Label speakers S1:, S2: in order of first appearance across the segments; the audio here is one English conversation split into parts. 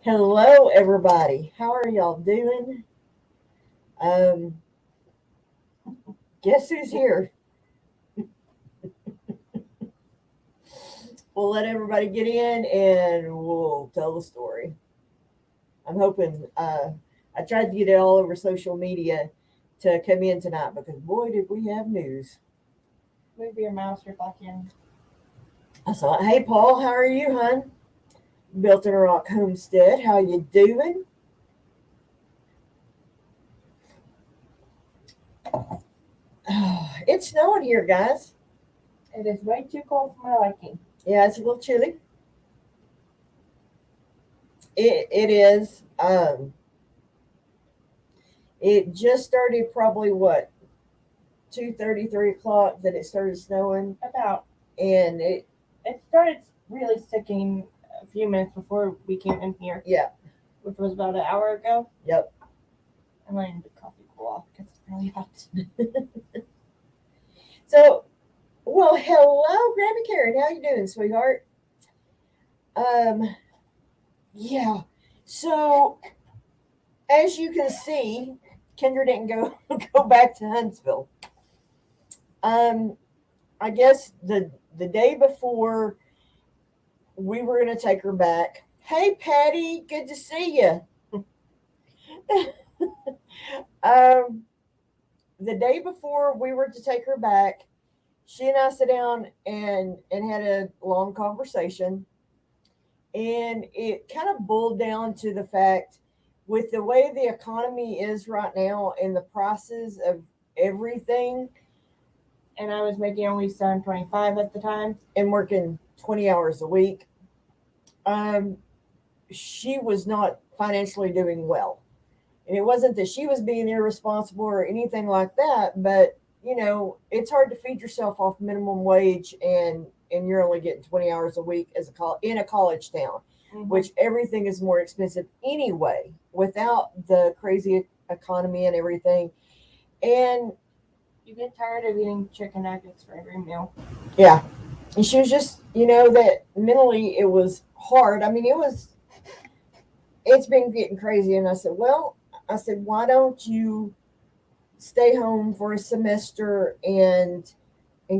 S1: Hello, everybody. How are y'all doing? Um, guess who's here? We'll let everybody get in and we'll tell the story. I'm hoping. I tried to get it all over social media to come in tonight because boy, did we have news.
S2: Move your mouse or back in.
S1: I saw, hey Paul, how are you, hon? Built in a Rock Homestead. How you doing? It's snowing here, guys.
S2: It is way too cold for my liking.
S1: Yeah, it's a little chilly. It is. It just started probably what 2:30, 3 o'clock that it started snowing,
S2: About
S1: and
S2: it started really sticking a few minutes before we came in here,
S1: yeah,
S2: which was about an hour ago.
S1: yep.
S2: I'm letting the coffee cool off because it's really hot.
S1: So, well, hello, Grandma Karen. How you doing, sweetheart? Um, yeah. So, as you can see, Kendra didn't go go back to Huntsville. Um, I guess the day before we were gonna take her back. Hey, Patty, good to see you. Um, the day before we were to take her back, she and I sat down and had a long conversation, and it kind of boiled down to the fact with the way the economy is right now and the prices of everything,
S2: And I was making only $7.25 at the time.
S1: and working 20 hours a week, um, she was not financially doing well. And it wasn't that she was being irresponsible or anything like that, but it's hard to feed yourself off minimum wage and you're only getting 20 hours a week as in a college town, which everything is more expensive anyway without the crazy economy and everything. And
S2: You get tired of eating chicken nuggets for every meal.
S1: yeah, and she was just, that mentally it was hard. I mean, it's been getting crazy. And I said, why don't you stay home for a semester and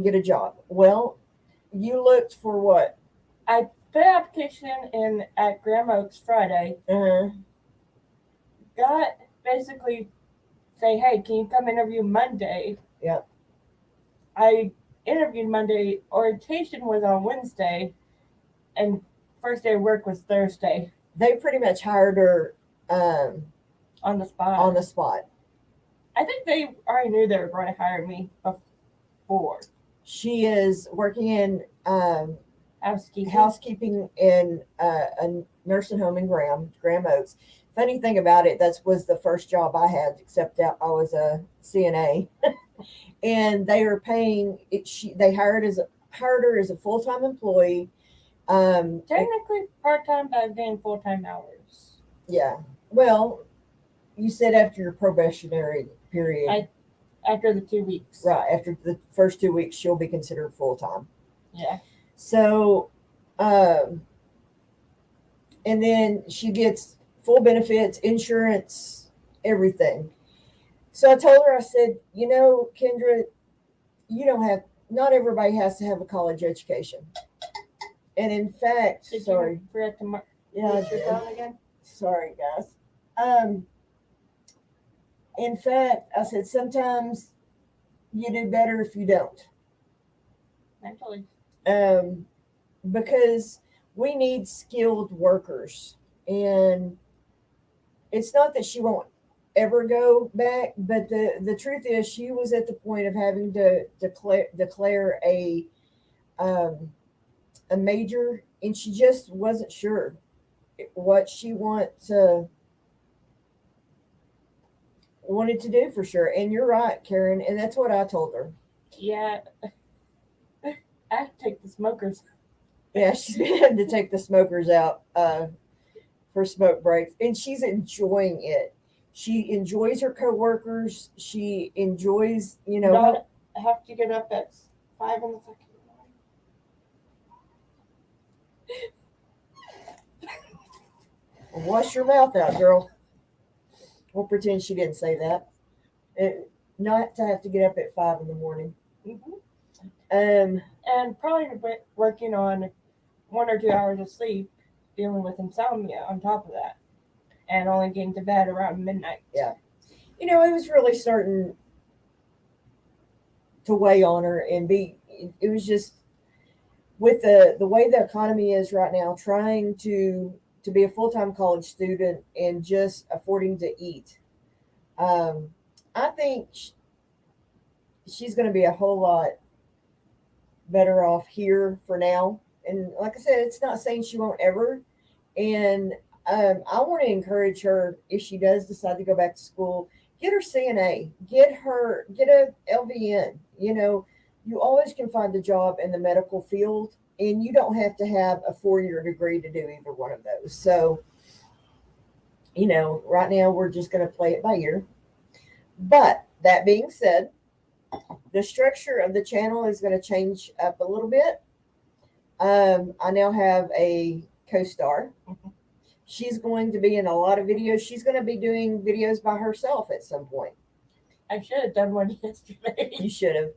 S1: get a job? Well, you looked for what?
S2: I put an application in at Graham Oaks Friday.
S1: Uh-huh.
S2: Got basically say, hey, can you come interview Monday?
S1: Yep.
S2: I interviewed Monday. Orientation was on Wednesday, and first day of work was Thursday.
S1: They pretty much hired her
S2: on the spot.
S1: On the spot.
S2: I think they already knew they were going to hire me before.
S1: She is working in housekeeping in a nursing home in Graham Oaks. Funny thing about it, that was the first job I had, except that I was a CNA, and they were paying. They hired her as a full time employee.
S2: Technically part time, but I'm getting full time hours.
S1: Yeah. Well, you said after your probationary period.
S2: After the 2 weeks.
S1: Right. After the first 2 weeks, she'll be considered full time.
S2: Yeah.
S1: So, and then she gets full benefits, insurance, everything. So I told her, I said, Kendra, you don't have, not everybody has to have a college education. And in fact,
S2: Did
S1: sorry.
S2: You forget to
S1: yeah, I
S2: did. Again?
S1: Sorry, guys. In fact, I said, sometimes you do better if you don't.
S2: Actually.
S1: Because we need skilled workers. And it's not that she won't ever go back, but the truth is she was at the point of having to declare a major, and she just wasn't sure what she wanted to do for sure. And you're right, Karen, and that's what I told her.
S2: Yeah. I take the smokers.
S1: Yeah, she's been having to take the smokers out for smoke breaks, and she's enjoying it. She enjoys her coworkers. She enjoys,
S2: Not have to get up at 5 in the fucking morning.
S1: Wash your mouth out, girl. We'll pretend she didn't say that. Not to have to get up at 5 in the morning.
S2: Mhm.
S1: Um,
S2: And probably working on 1 or 2 hours of sleep, dealing with insomnia on top of that, and only getting to bed around midnight.
S1: Yeah. It was really starting to weigh on her and it was just with the way the economy is right now, trying to be a full-time college student and just affording to eat. I think she's going to be a whole lot better off here for now. And like I said, it's not saying she won't ever. And I want to encourage her, if she does decide to go back to school, get her CNA, get a LVN. You always can find a job in the medical field, and you don't have to have a 4-year degree to do either one of those. So, right now we're just going to play it by ear. But that being said, the structure of the channel is going to change up a little bit. I now have a co-star. She's going to be in a lot of videos. She's going to be doing videos by herself at some point.
S2: I should have done one yesterday.
S1: You should have.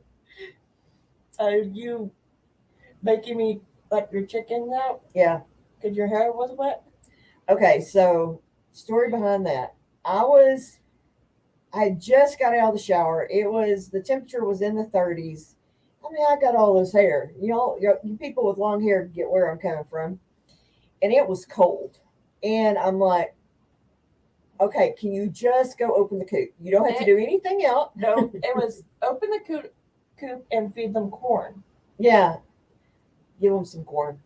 S2: You making me let your chickens out
S1: Yeah.
S2: because your hair was wet?
S1: Okay, so story behind that. I just got out of the shower. The temperature was in the 30s. I mean, I got all this hair. You people with long hair get where I'm coming from. And it was cold. And I'm like, okay, can you just go open the coop? You don't have to do anything else.
S2: No, it was open the coop and feed them corn.
S1: Yeah. Give them some corn.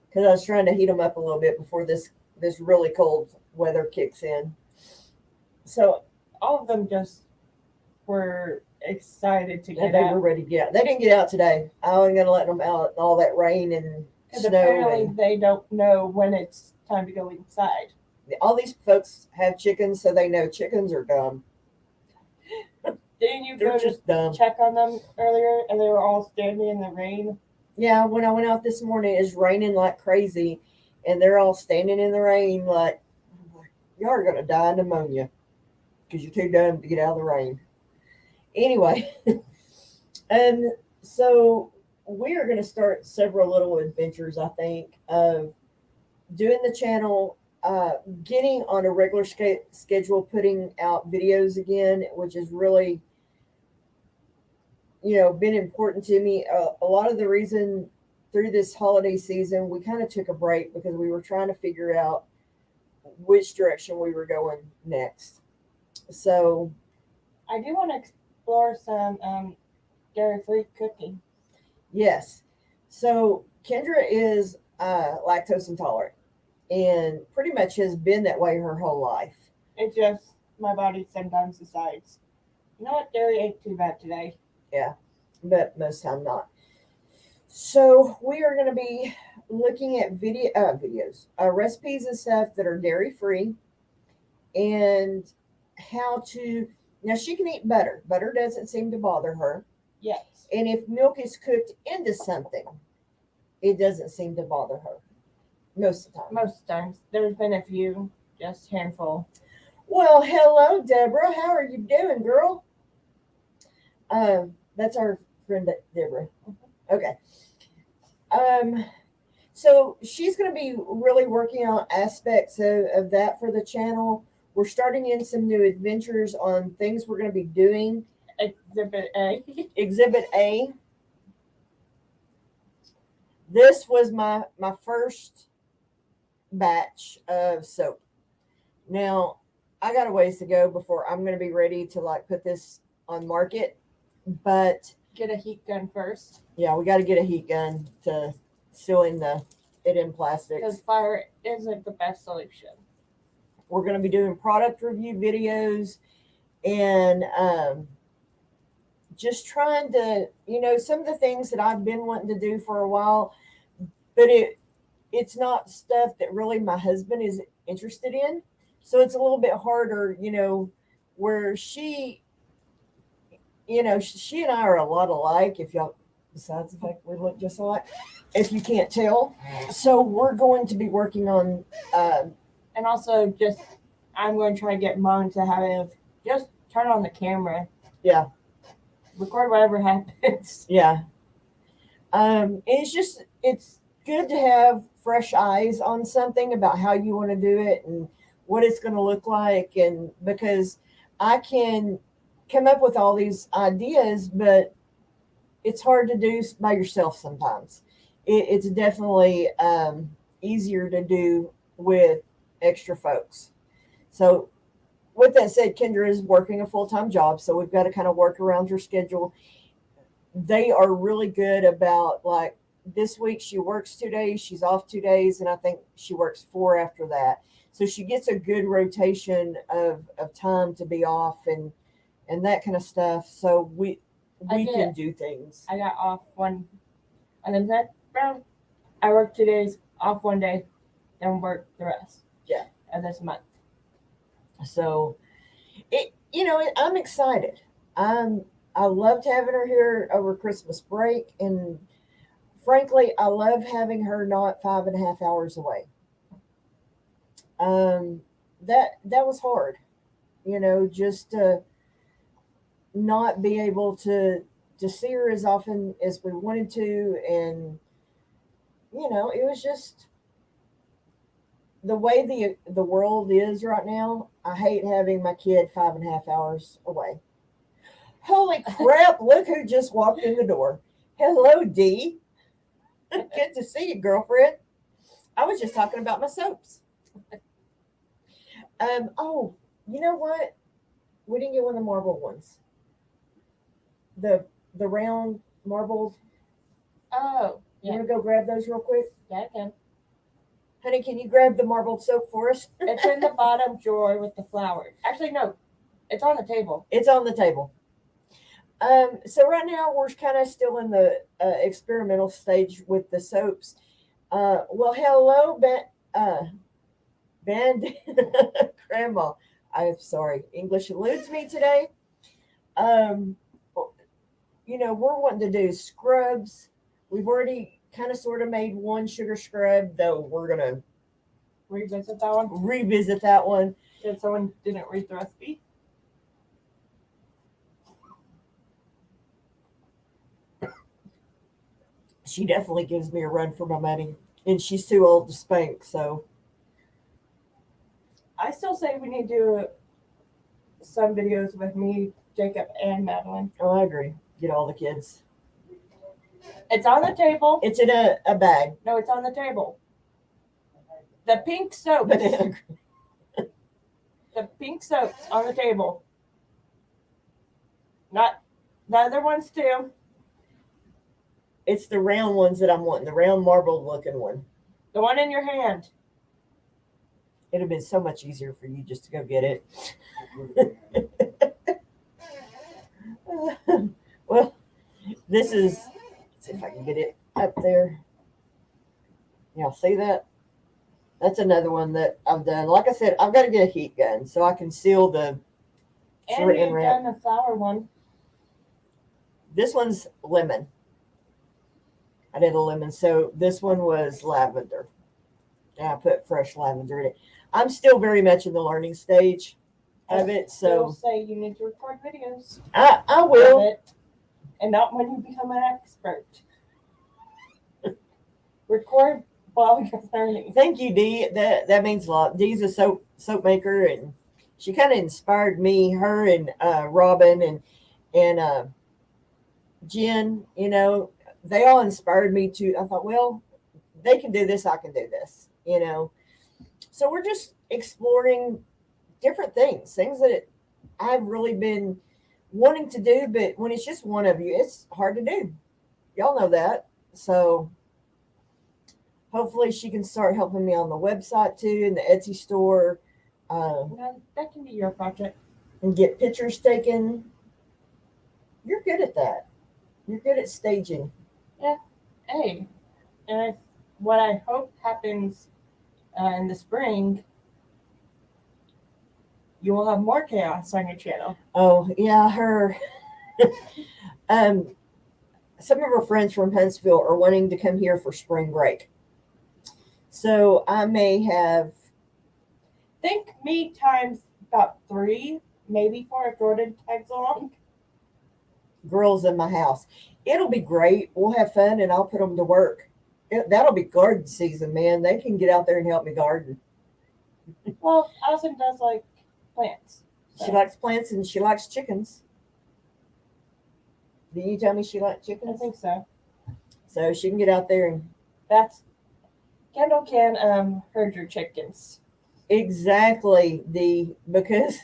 S1: Because I was trying to heat them up a little bit before this really cold weather kicks in. So
S2: all of them just were excited to get
S1: they
S2: out.
S1: were ready to get out. They didn't get out today. I wasn't going to let them out in all that rain and
S2: Because
S1: snow.
S2: apparently they don't know when it's time to go inside.
S1: All these folks have chickens, so they know chickens are dumb.
S2: Didn't you
S1: They're
S2: go to
S1: just dumb.
S2: check on them earlier and they were all standing in the rain?
S1: Yeah, when I went out this morning, it's raining like crazy, and they're all standing in the rain like, y'all are going to die of pneumonia because you're too dumb to get out of the rain. Anyway, and so we are going to start several little adventures, I think, of doing the channel, getting on a regular schedule, putting out videos again, which is really, been important to me. A lot of the reason through this holiday season, we kind of took a break because we were trying to figure out which direction we were going next. So
S2: I do want to explore some dairy-free cooking.
S1: yes. So Kendra is lactose intolerant and pretty much has been that way her whole life.
S2: It's just my body sometimes decides, you know what, dairy ain't too bad today.
S1: Yeah, but most time not. So we are going to be looking at videos, recipes and stuff that are dairy free, and how to. Now she can eat butter. Butter doesn't seem to bother her,
S2: Yes.
S1: and if milk is cooked into something, it doesn't seem to bother her most of the time.
S2: Most times. There's been a few, just handful.
S1: Well, hello, Deborah. How are you doing, girl? That's our friend Deborah. Okay. So she's going to be really working on aspects of that for the channel. We're starting in some new adventures on things we're going to be doing.
S2: Exhibit A.
S1: Exhibit A. This was my first batch of soap. Now, I got a ways to go before I'm going to be ready to put this on market, but
S2: Get a heat gun first.
S1: yeah, we got to get a heat gun to seal in it in plastics.
S2: Because fire isn't the best solution.
S1: We're going to be doing product review videos and just trying to, some of the things that I've been wanting to do for a while, but it's not stuff that really my husband is interested in. So it's a little bit harder, where she and I are a lot alike, besides the fact we look just alike, if you can't tell. So we're going to be working on
S2: And also, just I'm going to try to get Mom to have just turn on the camera.
S1: Yeah.
S2: Record whatever happens.
S1: Yeah. It's good to have fresh eyes on something about how you want to do it and what it's going to look like. And because I can come up with all these ideas, but it's hard to do by yourself sometimes. It's definitely easier to do with extra folks. So, with that said, Kendra is working a full-time job, so we've got to kind of work around her schedule. They are really good about, like, this week she works 2 days, she's off 2 days, and I think she works 4 after that. So she gets a good rotation of time to be off and that kind of stuff. So we can do things.
S2: I got off one, and then that round, I worked 2 days, off 1 day, then work the rest.
S1: Yeah.
S2: Of this month.
S1: So I'm excited. I loved having her here over Christmas break, and frankly, I love having her not 5.5 hours away. That was hard, just to not be able to see her as often as we wanted to, and it was just the way the world is right now. I hate having my kid 5.5 hours away. Holy crap, look who just walked in the door. Hello, Dee. Good to see you, girlfriend. I was just talking about my soaps. Oh, you know what? We didn't get one of the marbled ones. The round marbled.
S2: Oh,
S1: You
S2: yeah.
S1: want to go grab those real quick?
S2: Yeah, I can.
S1: Honey, can you grab the marbled soap for us?
S2: It's in the bottom drawer with the flowers. Actually, no. It's on the table.
S1: It's on the table. So right now we're kind of still in the experimental stage with the soaps. Well, hello, Ben, Grandma. I'm sorry, English eludes me today. We're wanting to do scrubs. We've already kind of sort of made one sugar scrub, though we're gonna
S2: Revisit that one.
S1: revisit that one.
S2: If someone didn't read the recipe.
S1: She definitely gives me a run for my money, and she's too old to spank. So
S2: I still say we need to do some videos with me, Jacob, and Madeline.
S1: I agree. Get all the kids.
S2: It's on the table.
S1: It's in a bag.
S2: No, it's on the table. The pink soap.
S1: Banana.
S2: The pink soap's on the table. Not the other ones too.
S1: It's the round ones that I'm wanting, the round marbled looking one.
S2: The one in your hand.
S1: It'd have been so much easier for you just to go get it. Well, this is, let's see if I can get it up there. Y'all see that? That's another one that I've done. Like I said, I've got to get a heat gun so I can seal the
S2: And you've done the flower one.
S1: This one's lemon. I did a lemon. So this one was lavender. And I put fresh lavender in it. I'm still very much in the learning stage of it.
S2: Still
S1: So
S2: say you need to record videos.
S1: I will.
S2: Of it, and not when you become an expert. Record while you're learning.
S1: Thank you, Dee. That means a lot. Dee's a soap maker, and she kind of inspired me. Her and Robin and Jen. They all inspired me to. I thought, well, they can do this. I can do this. So we're just exploring different things that I've really been wanting to do, but when it's just one of you, it's hard to do. Y'all know that. So hopefully she can start helping me on the website too, in the Etsy store,
S2: That can be your project.
S1: and get pictures taken. You're good at that. You're good at staging.
S2: Hey, and what I hope happens in the spring, you will have more chaos on your channel.
S1: Oh yeah, her. Some of her friends from Huntsville are wanting to come here for spring break, so I may have
S2: think me times about 3, maybe 4 if Jordan tags along.
S1: Girls in my house. It'll be great. We'll have fun and I'll put them to work. That'll be garden season, man. They can get out there and help me garden.
S2: Well, Allison does like plants.
S1: She likes plants and she likes chickens. Did you tell me she liked
S2: I
S1: chickens?
S2: think so.
S1: So she can get out there and
S2: That's Kendall can herd your chickens.
S1: exactly because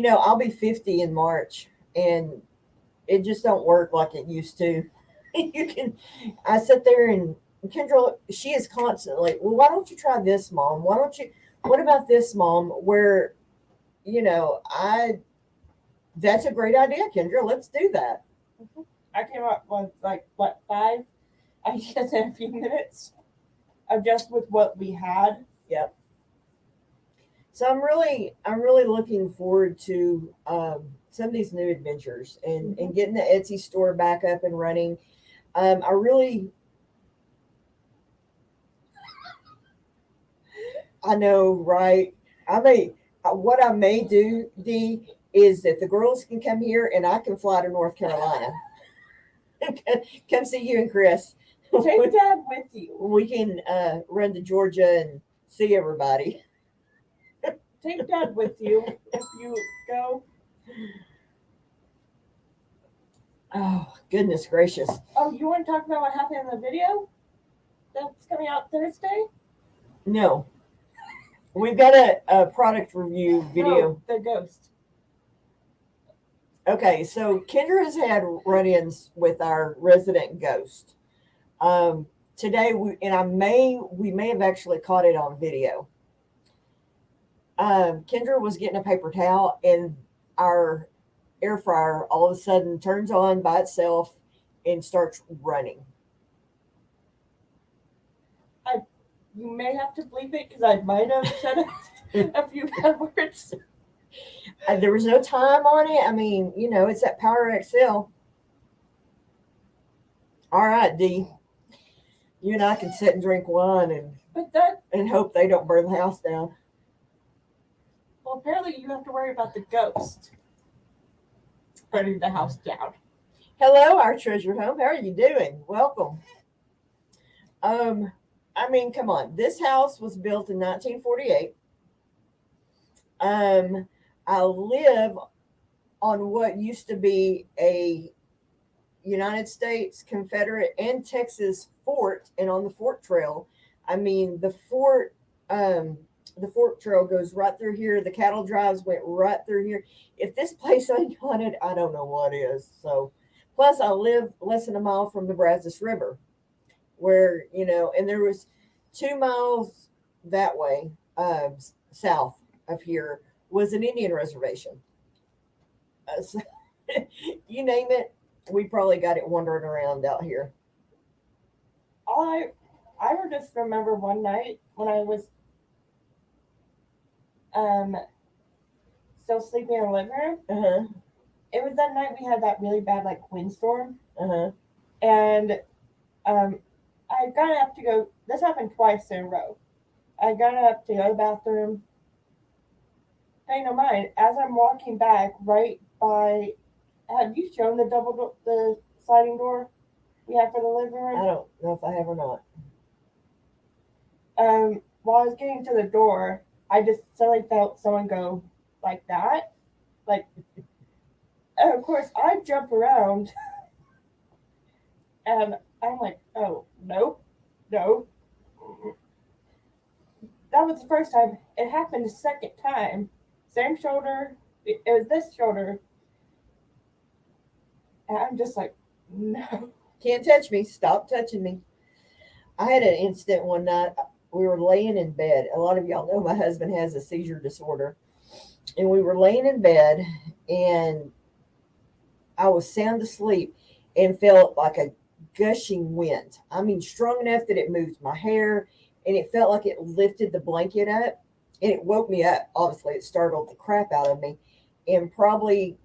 S1: I'll be 50 in March and it just don't work like it used to. I sit there and Kendra, she is constantly, well, why don't you try this, Mom? What about this, Mom? Where, that's a great idea, Kendra. Let's do that.
S2: I came up with 5 ideas in a few minutes of just with what we had.
S1: Yep. So I'm really looking forward to some of these new adventures and getting the Etsy store back up and running. I know, right? What I may do, Dee, is that the girls can come here and I can fly to North Carolina. Come see you and Chris.
S2: Take Dad with you.
S1: We can run to Georgia and see everybody.
S2: Take Dad with you if you go.
S1: Oh, goodness gracious.
S2: Oh, you want to talk about what happened in the video that's coming out Thursday?
S1: No. We've got a product review video.
S2: No, the ghost.
S1: Okay, so Kendra has had run-ins with our resident ghost. Today, we may have actually caught it on video. Kendra was getting a paper towel, and our air fryer all of a sudden turns on by itself and starts running.
S2: You may have to bleep it because I might have said a few bad words.
S1: There was no time on it. I mean, it's that Power XL. All right, Dee. You and I can sit and drink wine and hope they don't burn the house down.
S2: Well, apparently you have to worry about the ghost burning the house down.
S1: Hello, our treasured home. How are you doing? Welcome. Come on. This house was built in 1948. I live on what used to be a United States, Confederate, and Texas fort, and on the Fort Trail. The fort trail goes right through here. The cattle drives went right through here. If this place ain't haunted, I don't know what is. So, plus I live less than a mile from the Brazos River, where and there was 2 miles that way, south of here was an Indian reservation. So, you name it, we probably got it wandering around out here.
S2: I just remember one night when I was still sleeping in the living room.
S1: Uh-huh.
S2: It was that night we had that really bad windstorm.
S1: Uh-huh.
S2: And I got up to go. This happened twice in a row. I got up to go to the bathroom. Pay no mind. As I'm walking back, right by. Have you shown the sliding door we have for the living room?
S1: I don't know if I have or not.
S2: While I was getting to the door, I just suddenly felt someone go like that. And of course, I jump around. And I'm like, oh, nope. That was the first time. It happened the second time. Same shoulder. It was this shoulder. And I'm just like, no.
S1: Can't touch me. Stop touching me. I had an incident one night. We were laying in bed. A lot of y'all know my husband has a seizure disorder. And we were laying in bed, and I was sound asleep and felt like a gushing wind. Strong enough that it moved my hair, and it felt like it lifted the blanket up, and it woke me up. Obviously, it startled the crap out of me. And probably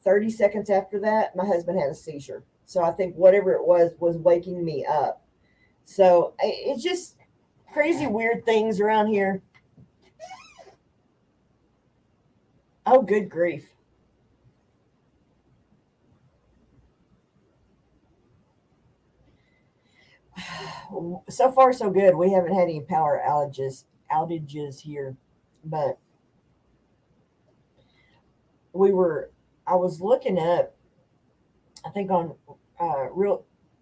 S1: 30 seconds after that, my husband had a seizure. So I think whatever it was waking me up. So it's just crazy, weird things around here. Oh, good grief. So far, so good. We haven't had any power outages here, but we were. I was looking up. I think on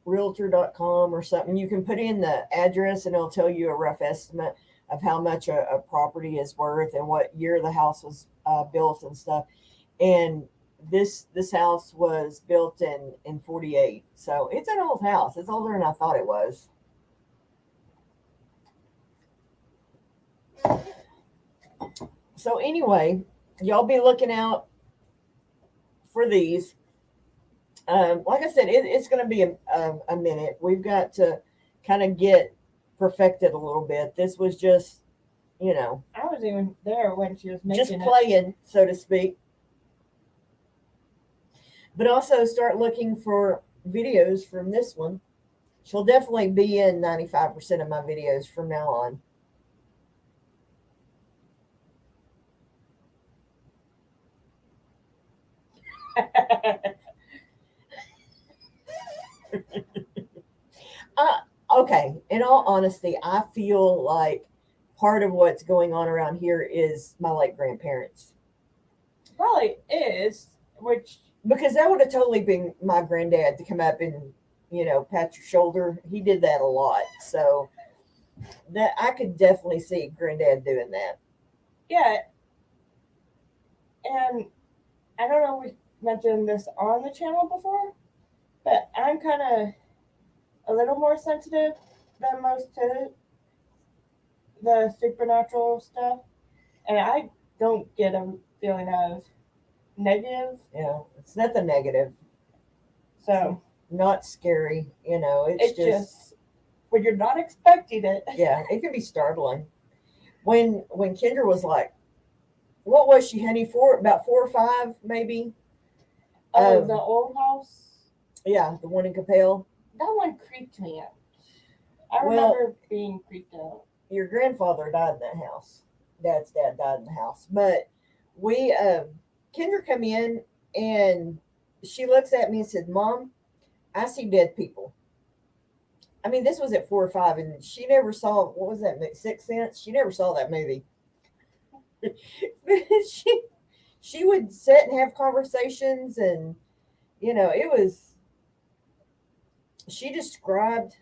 S1: realtor.com or something. You can put in the address and it'll tell you a rough estimate of how much a property is worth and what year the house was built and stuff. And this house was built in 48, so it's an old house. It's older than I thought it was. So anyway, y'all be looking out for these. Like I said, it's going to be a minute. We've got to kind of get perfected a little bit. This was just, you know,
S2: I was even there when she was
S1: just
S2: making it.
S1: playing, so to speak. But also start looking for videos from this one. She'll definitely be in 95% of my videos from now on. Okay, in all honesty, I feel like part of what's going on around here is my late grandparents.
S2: Probably is, which
S1: Because that would have totally been my granddad to come up and, pat your shoulder. He did that a lot. So that I could definitely see granddad doing that.
S2: yeah, and I don't know if we mentioned this on the channel before, but I'm kind of a little more sensitive than most to the supernatural stuff, and I don't get a feeling of negative.
S1: Yeah, it's nothing negative.
S2: So
S1: Not scary. It's
S2: just when you're not expecting it.
S1: Yeah, it can be startling. When Kendra was like, what was she, honey? About 4 or 5, maybe.
S2: Oh, the old house.
S1: Yeah, the one in Capel.
S2: That one creeped me out. I
S1: Well,
S2: remember being creeped out.
S1: Your grandfather died in that house. Dad's dad died in the house. But we, Kendra come in and she looks at me and said, Mom, I see dead people. I mean, this was at 4 or 5, and she never saw, what was that, Sixth Sense? She never saw that movie. she would sit and have conversations, and, it was, she described,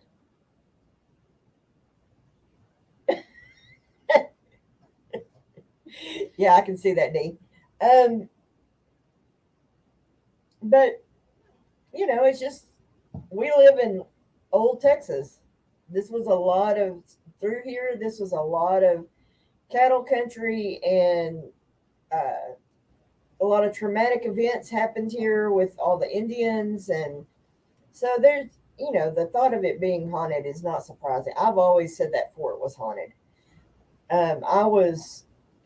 S1: yeah, I can see that, Dee. But, it's just, we live in old Texas. This was through here, this was a lot of cattle country, and a lot of traumatic events happened here with all the Indians. And so there's, the thought of it being haunted is not surprising. I've always said that fort was haunted.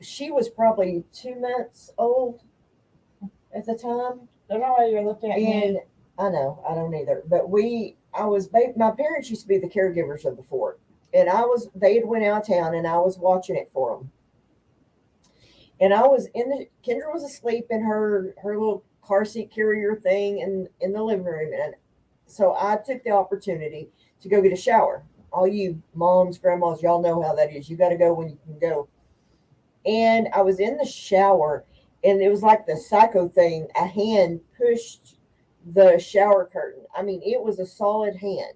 S1: She was probably 2 months old at the time.
S2: I don't know why you're looking at
S1: And
S2: me.
S1: I know, I don't either. But my parents used to be the caregivers of the fort. And they had went out of town and I was watching it for them. And Kendra was asleep in her little car seat carrier thing in the living room. And so I took the opportunity to go get a shower. All you moms, grandmas, y'all know how that is. You got to go when you can go. And I was in the shower, and it was like the Psycho thing. A hand pushed the shower curtain. I mean, it was a solid hand.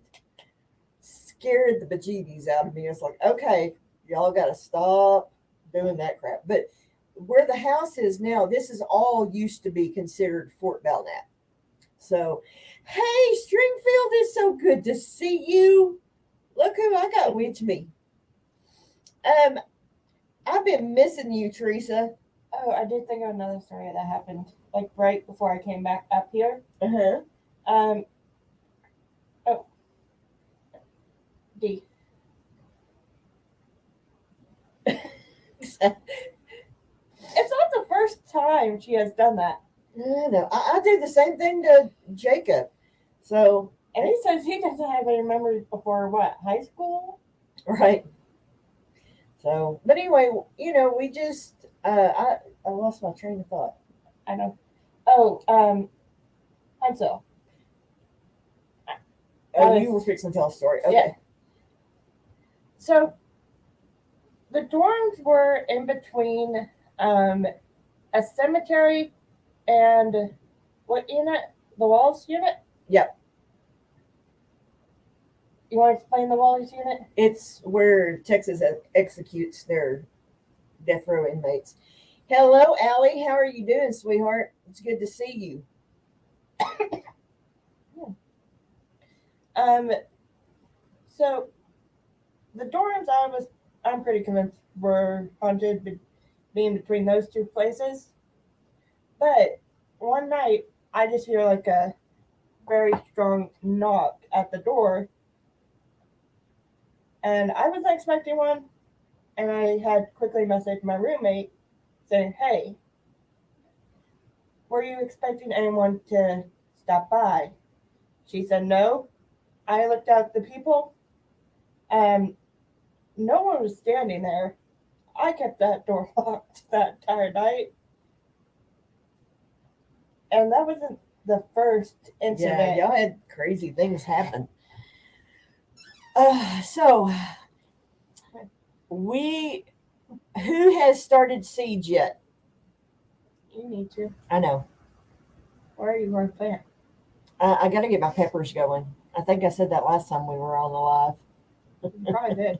S1: Scared the bejeebies out of me. It's like, okay, y'all got to stop doing that crap. But where the house is now, this is all used to be considered Fort Belknap. So, hey, Stringfield, it's so good to see you. Look who I got with me. I've been missing you, Teresa.
S2: Oh, I did think of another story that happened like right before I came back up here.
S1: Uh-huh.
S2: Oh. D. It's not the first time she has done that.
S1: No, I do the same thing to Jacob. So,
S2: and he says he doesn't have any memories before what, high school?
S1: Right. So, but anyway, we just I lost my train of thought.
S2: I know. Oh, Huntsville.
S1: Oh,
S2: I
S1: you were
S2: was-
S1: fixing to tell a story. Okay.
S2: Yeah. So the dorms were in between a cemetery and what unit? The Walls unit?
S1: Yep.
S2: You want to explain the Walls unit?
S1: It's where Texas executes their death row inmates. Hello, Allie. How are you doing, sweetheart? It's good to see you.
S2: Um, so the dorms I'm pretty convinced were haunted being between those two places. But one night I just hear like a very strong knock at the door, and I wasn't expecting one, and I had quickly messaged my roommate saying, "Hey, were you expecting anyone to stop by?" She said no. I looked out at the people, and no one was standing there. I kept that door locked that entire night. And that wasn't the first
S1: Yeah,
S2: incident.
S1: y'all had crazy things happen. So who has started Siege yet?
S2: You need to.
S1: I know.
S2: Where are you going to plant?
S1: I got to get my peppers going. I think I said that last time we were on the live.
S2: You probably did.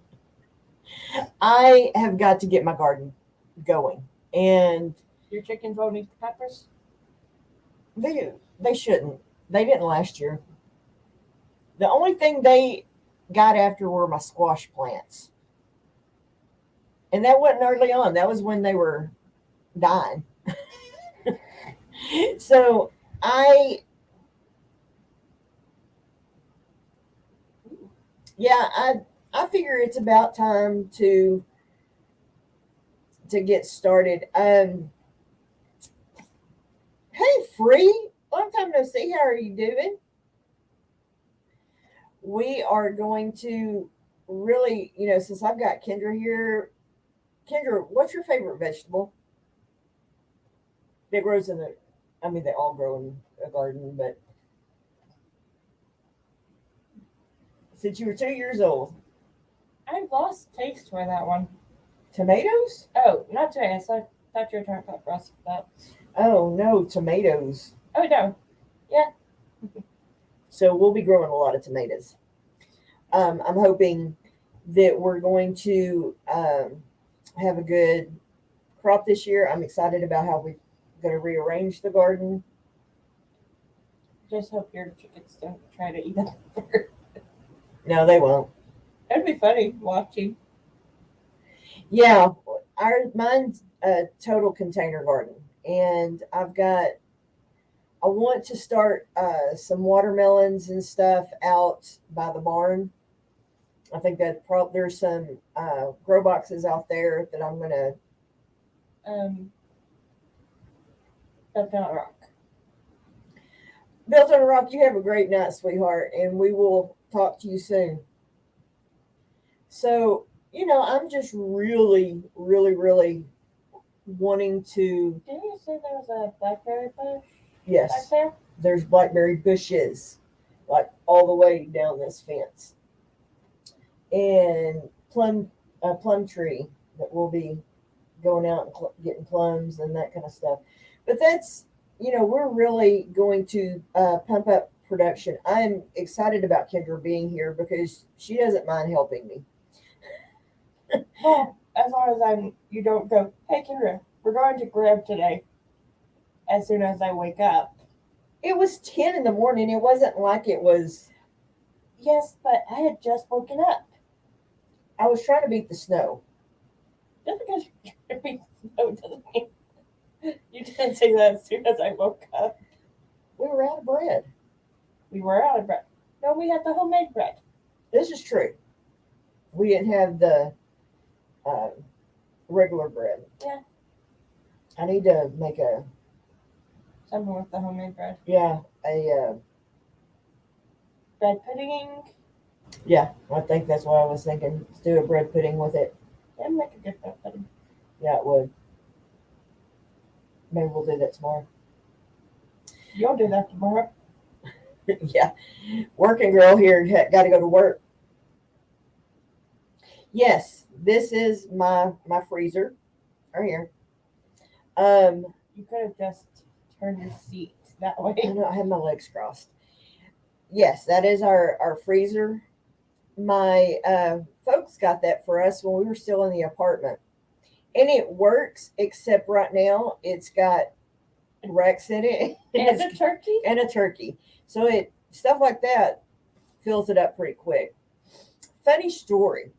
S1: I have got to get my garden going, and
S2: Your chickens won't eat the peppers?
S1: they shouldn't. They didn't last year. The only thing they got after were my squash plants, and that wasn't early on. That was when they were dying. So I figure it's about time to get started. Hey, Free, long time no see. How are you doing? We are going to really, since I've got Kendra here. Kendra, what's your favorite vegetable that grows in the? I mean, they all grow in a garden, but since you were 2 years old,
S2: I've lost taste for that one.
S1: tomatoes?
S2: Oh, not today. Thought you were talking about Brussels sprouts.
S1: Oh no, tomatoes.
S2: Oh, no.
S1: So we'll be growing a lot of tomatoes. I'm hoping that we're going to have a good crop this year. I'm excited about how we're going to rearrange the garden.
S2: Just hope your chickens don't try to eat it.
S1: No, they won't.
S2: That'd be funny watching.
S1: Yeah, mine's a total container garden, and I want to start some watermelons and stuff out by the barn. I think that there's some grow boxes out there that I'm gonna.
S2: Built on a rock.
S1: Built on a Rock, you have a great night, sweetheart, and we will talk to you soon. So, I'm just really, really, really wanting to.
S2: Didn't you say there was a blackberry bush back
S1: Yes,
S2: there?
S1: there's blackberry bushes, like all the way down this fence, and a plum tree that will be going out and getting plums and that kind of stuff. But that's, we're really going to pump up production. I'm excited about Kendra being here because she doesn't mind helping me.
S2: Well, as long as you don't go, hey Kendra, we're going to grab today. As soon as I wake up.
S1: It was 10 in the morning. It wasn't like it was.
S2: Yes, but I had just woken up.
S1: I was trying to beat the snow.
S2: Just because you're being slow doesn't mean you didn't say that as soon as I woke up.
S1: We were out of bread.
S2: We were out of bread. No, we had the homemade bread.
S1: This is true. We didn't have the regular bread.
S2: Yeah.
S1: I need to make
S2: Something with the homemade bread.
S1: a
S2: Bread pudding.
S1: yeah. I think that's what I was thinking. Let's do a bread pudding with it.
S2: That'd make a difference, buddy.
S1: Yeah, it would. Maybe we'll do that tomorrow.
S2: You'll do that tomorrow.
S1: Yeah, working girl here got to go to work. Yes, this is my freezer right here.
S2: You could have just turned your seat that way.
S1: I know I have my legs crossed. Yes, that is our freezer. My folks got that for us when we were still in the apartment, and it works. Except right now, it's got Rex in it
S2: And a turkey?
S1: and a turkey. So it stuff like that fills it up pretty quick. Funny story.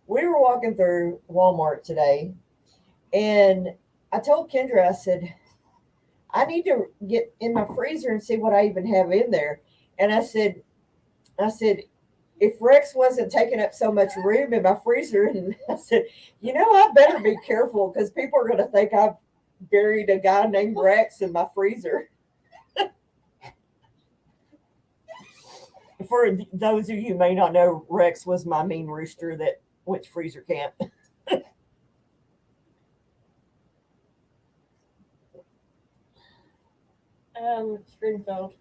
S1: We were walking through Walmart today, and I told Kendra, I said, I need to get in my freezer and see what I even have in there. And I said, if Rex wasn't taking up so much room in my freezer, and I said, I better be careful because people are going to think I've buried a guy named Rex in my freezer. For those of you who may not know, Rex was my mean rooster that went to freezer camp.
S2: Springfield.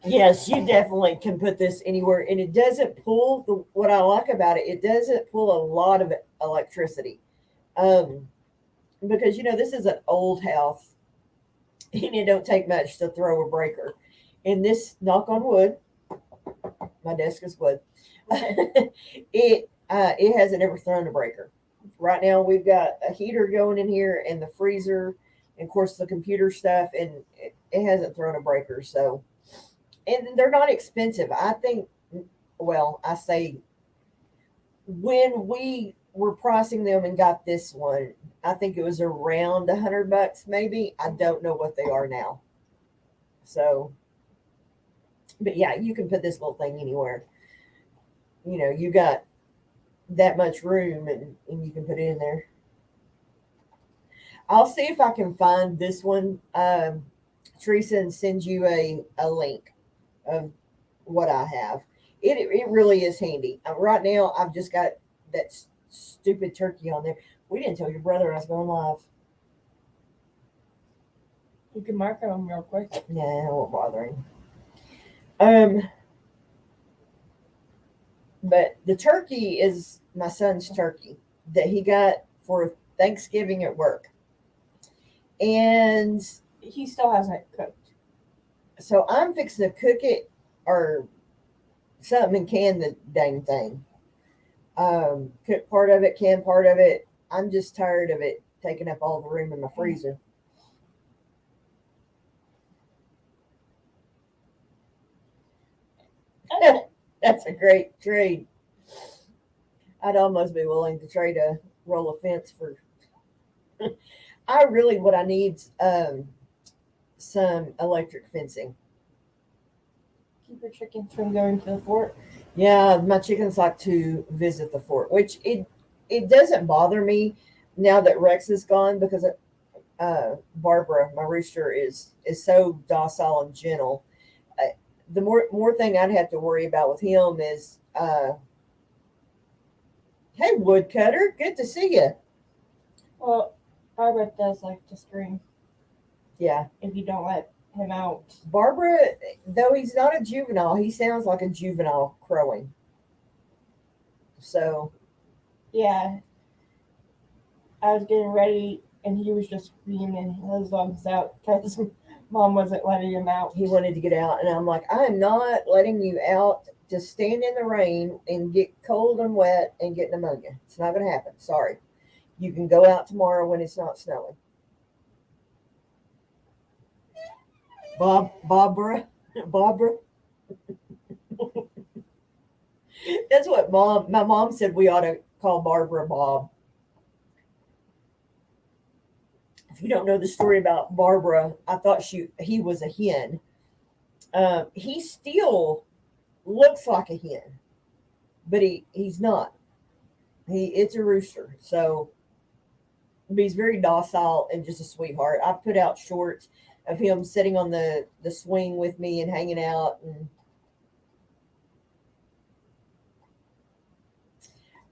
S1: Yes, you definitely can put this anywhere, and it doesn't pull. What I like about it, it doesn't pull a lot of electricity, because this is an old house, and it don't take much to throw a breaker. And this, knock on wood, my desk is wood. It hasn't ever thrown a breaker. Right now, we've got a heater going in here, and the freezer, and of course the computer stuff, and it hasn't thrown a breaker. So. And they're not expensive. I think, well, I say when we were pricing them and got this one, I think it was around $100 maybe. I don't know what they are now. So, but yeah, you can put this little thing anywhere. You got that much room and you can put it in there. I'll see if I can find this one, Teresa, and send you a link of what I have. It really is handy. Right now, I've just got that stupid turkey on there. We didn't tell your brother I was going live.
S2: You can mark them real quick.
S1: Nah, I won't bother him. But the turkey is my son's turkey that he got for Thanksgiving at work. And
S2: he still hasn't cooked.
S1: So I'm fixing to cook it or something and can the dang thing. Cook part of it, can part of it. I'm just tired of it taking up all the room in my freezer. That's a great trade. I'd almost be willing to trade a roll of fence for. What I need some electric fencing.
S2: Keep your chickens from going to the fort.
S1: Yeah, my chickens like to visit the fort, which it doesn't bother me now that Rex is gone because Barbara, my rooster, is so docile and gentle. The more thing I'd have to worry about with him is, hey, woodcutter, good to see you.
S2: Well, Barbara does like to scream.
S1: Yeah.
S2: If you don't let him out.
S1: Barbara, though he's not a juvenile, he sounds like a juvenile crowing. So.
S2: Yeah. I was getting ready and he was just screaming his lungs out because Mom wasn't letting him out.
S1: He wanted to get out, and I'm like, I am not letting you out to stand in the rain and get cold and wet and get pneumonia. It's not going to happen. Sorry. You can go out tomorrow when it's not snowing. Barbara. That's what my mom said we ought to call Barbara Bob. If you don't know the story about Barbara, I thought he was a hen. He still looks like a hen, but he's not. It's a rooster, so he's very docile and just a sweetheart. I've put out shorts of him sitting on the swing with me and hanging out. And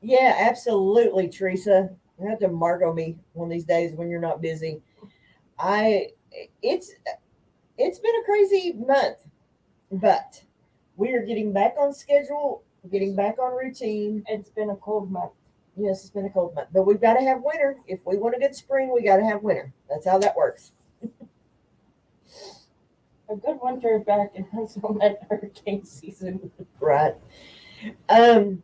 S1: Yeah, absolutely, Teresa. You have to Margot me one of these days when you're not busy. I it's it's been a crazy month, but we are getting back on schedule, getting back on routine.
S2: It's been a cold month.
S1: Yes, it's been a cold month, but we've got to have winter. If we want a good spring, we got to have winter. That's how that works,
S2: A good winter back in Pennsylvania hurricane season.
S1: right? Um,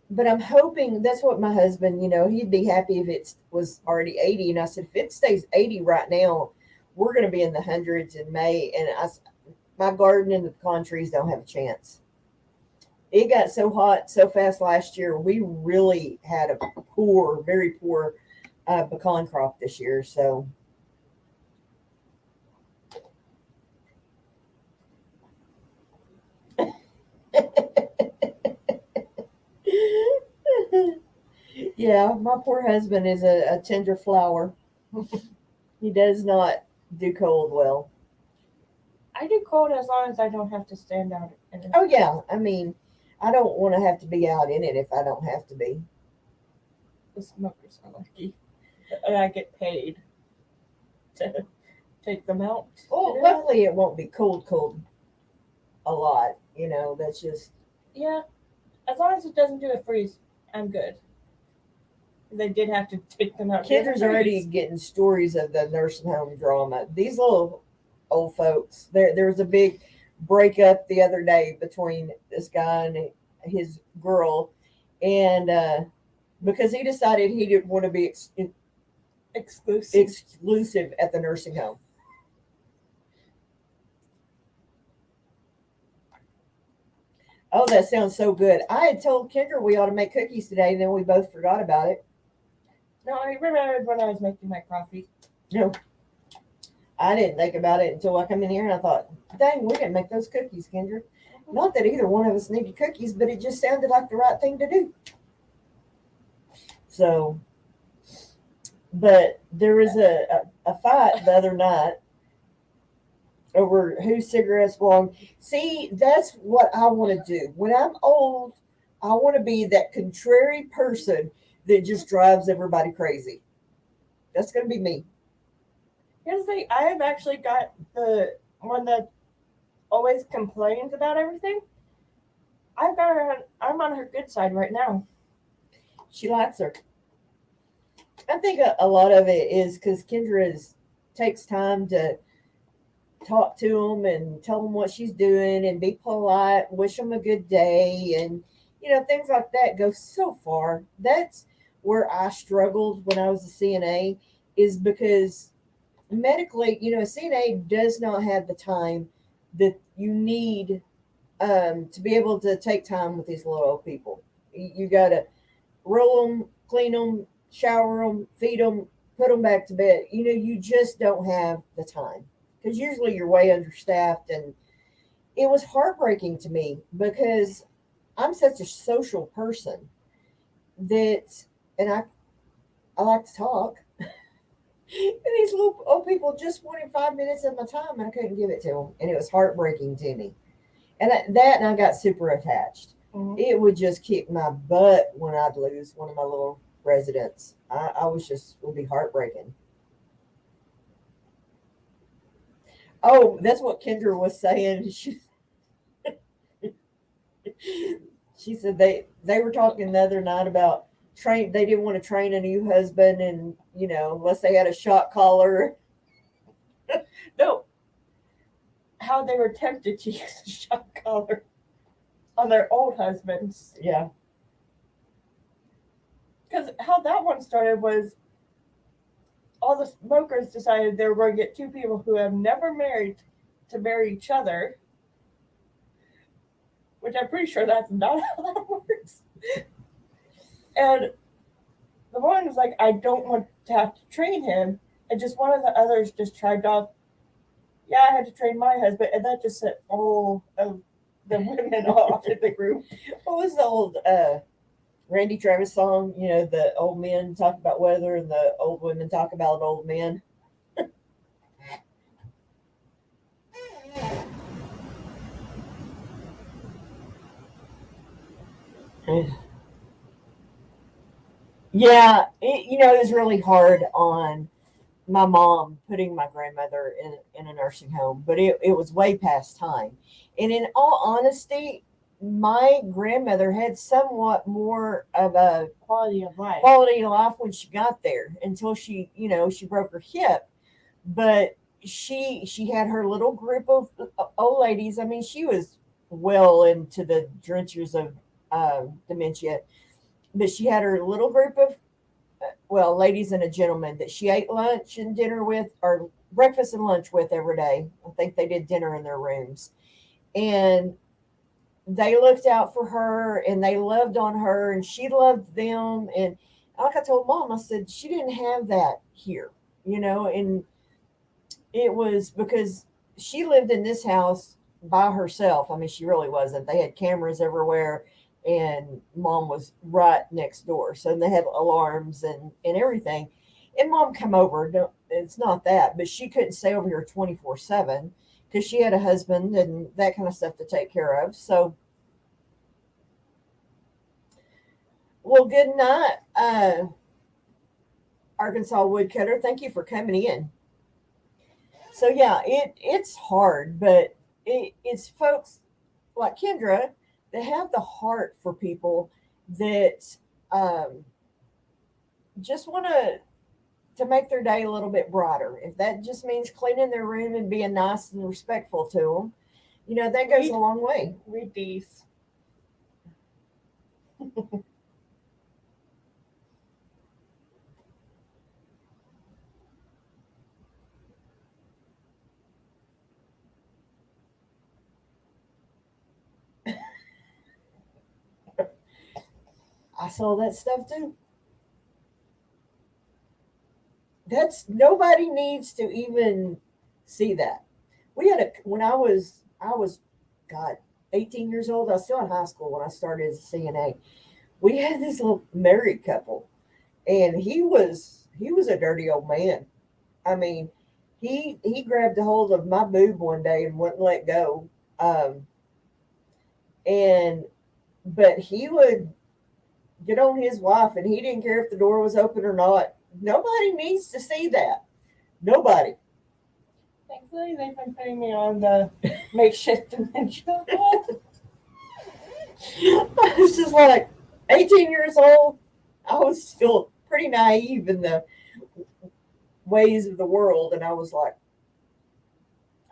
S1: but I'm hoping that's what my husband, he'd be happy if it was already 80. And I said, if it stays 80 right now, we're going to be in the hundreds in May. And my garden and the pecan trees don't have a chance. It got so hot so fast last year. We really had a poor, very poor pecan crop this year. So, yeah, my poor husband is a tender flower. He does not do cold well.
S2: I do cold as long as I don't have to stand out in it.
S1: Oh, yeah. I mean, I don't want to have to be out in it if I don't have to be.
S2: The smokers are lucky. And I get paid to take them out.
S1: Well, luckily, it won't be cold a lot. That's just.
S2: Yeah, as long as it doesn't do a freeze, I'm good. They did have to take them out.
S1: Kendra's already getting stories of the nursing home drama. These little old folks. There was a big breakup the other day between this guy and his girl, and because he decided he didn't want to be exclusive at the nursing home. Oh, that sounds so good. I had told Kendra we ought to make cookies today, and then we both forgot about it.
S2: No, I remembered when I was making my coffee.
S1: No, I didn't think about it until I come in here, and I thought, dang, we didn't make those cookies, Kendra. Not that either one of us needed cookies, but it just sounded like the right thing to do. So, but there was a fight the other night over whose cigarettes belong. See, that's what I want to do. When I'm old, I want to be that contrary person that just drives everybody crazy. That's going to be me.
S2: Here's the thing, I have actually got the one that always complains about everything. I'm on her good side right now.
S1: She likes her. I think a lot of it is because Kendra takes time to talk to them and tell them what she's doing and be polite, wish them a good day, and things like that go so far. That's where I struggled when I was a CNA, is because medically, a CNA does not have the time that you need to be able to take time with these little old people. You got to roll them, clean them, shower them, feed them, put them back to bed. You just don't have the time because usually you're way understaffed. And it was heartbreaking to me because I'm such a social person that, and I like to talk. And these little old people just wanted 5 minutes of my time, and I couldn't give it to them, and it was heartbreaking to me. And and I got super attached.
S2: Mm-hmm.
S1: It would just kick my butt when I'd lose one of my little residents. I was just would be heartbreaking. Oh, that's what Kendra was saying. She said they were talking the other night about train. They didn't want to train a new husband, and unless they had a shot collar.
S2: No, how they were tempted to use a shot collar on their old husbands.
S1: Yeah.
S2: Because how that one started was all the smokers decided they were going to get two people who have never married to marry each other, which I'm pretty sure that's not how that works. And the one was like, I don't want to have to train him. And just one of the others just chived off, yeah, I had to train my husband. And that just set all of the women off in the group.
S1: What was the old Randy Travis song? The old men talk about weather and the old women talk about old men. Yeah, it was really hard on my mom putting my grandmother in a nursing home, but it was way past time. And in all honesty, my grandmother had somewhat more of a
S2: Quality of life.
S1: quality of life when she got there until she broke her hip. But she had her little group of old ladies. I mean, she was well into the drenches of dementia, but she had her little group of ladies and a gentleman that she ate lunch and dinner with, or breakfast and lunch with every day. I think they did dinner in their rooms. And they looked out for her and they loved on her and she loved them. And like I told mom, I said, she didn't have that here. And it was because she lived in this house by herself. I mean, she really wasn't. They had cameras everywhere, and mom was right next door. So they had alarms and everything. And mom come over. It's not that, but she couldn't stay over here 24/7 because she had a husband and that kind of stuff to take care of. So, well, good night, Arkansas Woodcutter. Thank you for coming in. So yeah, it's hard, but it's folks like Kendra that have the heart for people that um, just want to make their day a little bit brighter. If that just means cleaning their room and being nice and respectful to them, that goes a long way.
S2: Read these.
S1: I saw that stuff too. That's Nobody needs to even see that. We had a when I was God 18 years old. I was still in high school when I started as a CNA. We had this little married couple, and he was a dirty old man. I mean, he grabbed a hold of my boob one day and wouldn't let go. And but he would get on his wife, and he didn't care if the door was open or not. Nobody needs to see that. Nobody.
S2: Thankfully, they've been putting me on the makeshift dementia.
S1: I was just like 18 years old. I was still pretty naive in the ways of the world, and I was like,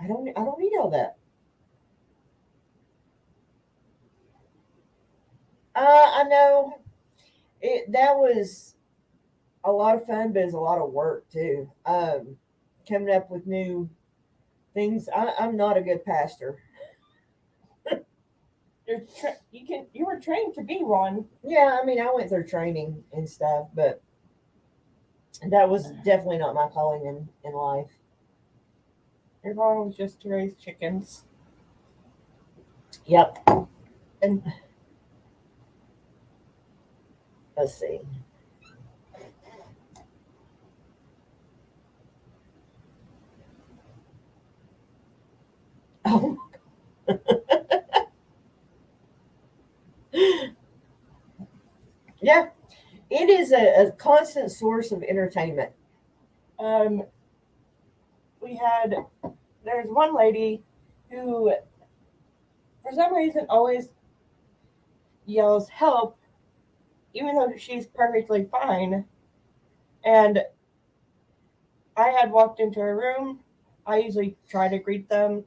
S1: I don't need all that. I know that was a lot of fun, but it's a lot of work too. Coming up with new things. I'm not a good pastor.
S2: You were trained to be one.
S1: Yeah, I mean, I went through training and stuff, but that was definitely not my calling in life.
S2: Your calling was just to raise chickens.
S1: Yep. And let's see. Oh, yeah. It is a constant source of entertainment.
S2: Um, we had there's one lady who, for some reason, always yells help, even though she's perfectly fine. And I had walked into her room. I usually try to greet them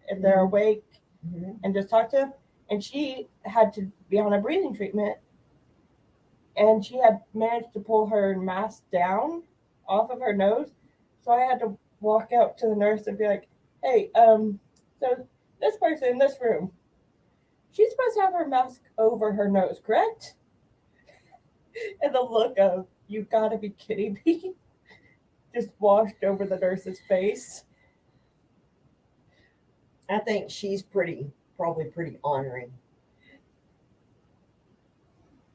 S2: if they're awake
S1: Mhm.
S2: and just talk to them. And she had to be on a breathing treatment, and she had managed to pull her mask down off of her nose. So I had to walk out to the nurse and be like, "Hey, so this person in this room, she's supposed to have her mask over her nose, correct?" And the look of, "You gotta be kidding me," just washed over the nurse's face.
S1: I think she's probably pretty honoring.